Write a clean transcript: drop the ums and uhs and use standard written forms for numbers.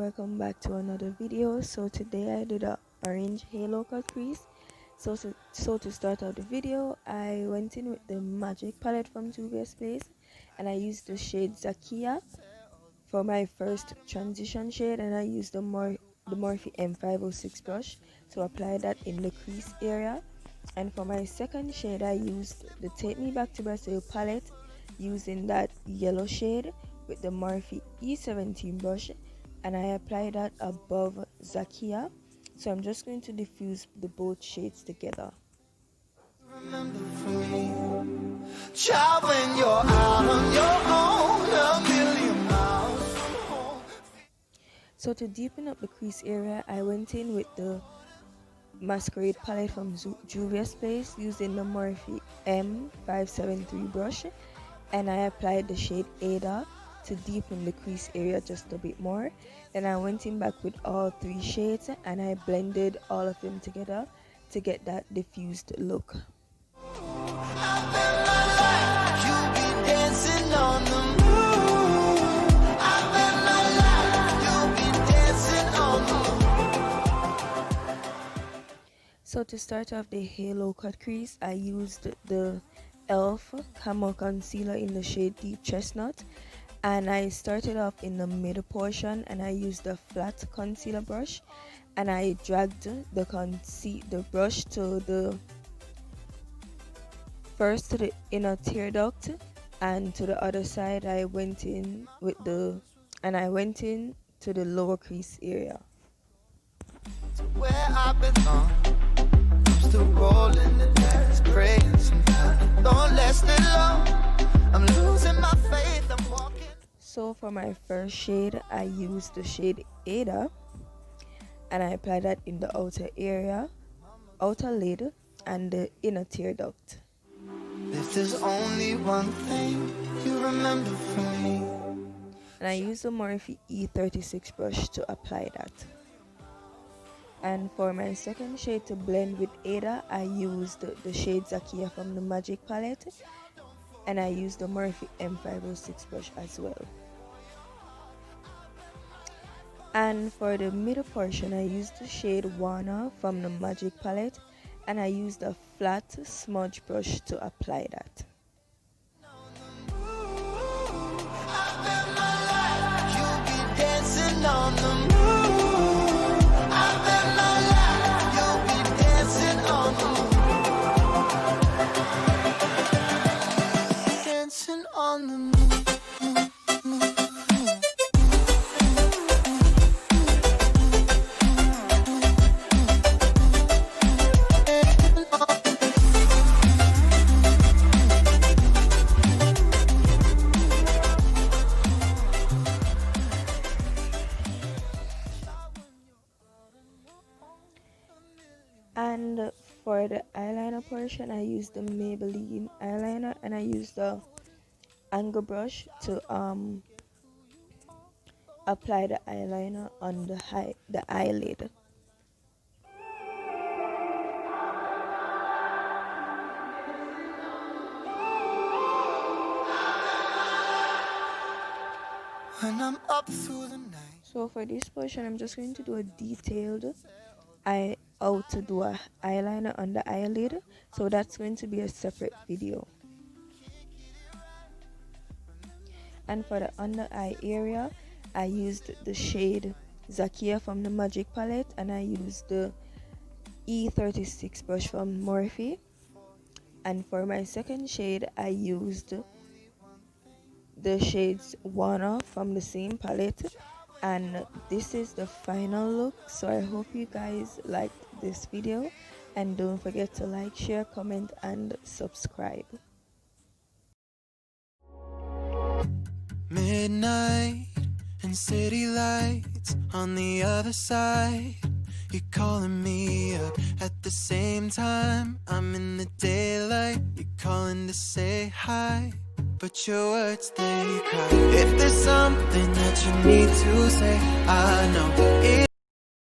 welcome back to another video. So today I did a orange halo cut crease. So to start out the video, I went in with the magic palette from Juvia's place, and I used the shade Zakiya for my first transition shade, and I used the Morphe M506 brush to apply that in the crease area. And for my second shade, I used the Take Me Back to Brazil palette using that yellow shade with the Morphe E17 brush, and I apply that above Zakiya. So I'm just going to diffuse the both shades together. Remember from me, child, when you're out on your own, a million miles from home. So to deepen up the crease area, I went in with the masquerade palette from Juvia's place using the Morphe M573 brush, and I applied the shade Ada to deepen the crease area just a bit more. Then I went in back with all three shades and I blended all of them together to get that diffused look. So to start off the halo cut crease, I used the e.l.f. camo concealer in the shade Deep Chestnut, and I started off in the middle portion and I used a flat concealer brush, and I dragged the brush to the inner tear duct, and to the other side I went in to the lower crease area. Where I belong, I'm still rolling the dice, praying sometimes don't last it long. I'm losing my faith, I'm walking. So for my first shade, I used the shade Ada, and I applied that in the outer lid, and the inner tear duct. If there's only one thing you remember from me, and I used the Morphe E36 brush to apply that. And for my second shade to blend with Ada, I used the shade Zakiya from the Magic palette, and I used the Morphe M506 brush as well. And for the middle portion, I used the shade Wana from the Magic palette, and I used a flat smudge brush to apply that. And for the eyeliner portion, I used the Maybelline eyeliner, and I used the angle brush to apply the eyeliner on the eyelid. when I'm up through the night. So for this portion, I'm just going to do a detailed how to do a eyeliner on the eyelid, so that's going to be a separate video. And for the under eye area, I used the shade Zakiya from the Magic palette, and I used the E36 brush from Morphe. And for my second shade, I used the shades Wana from the same palette. And this is the final look. So I hope you guys liked this video, and don't forget to like, share, comment, and subscribe. Midnight and city lights on the other side. You're calling me up at the same time. I'm in the daylight. You're calling to say hi, but your words, they cry. If there's something that you need to say, I know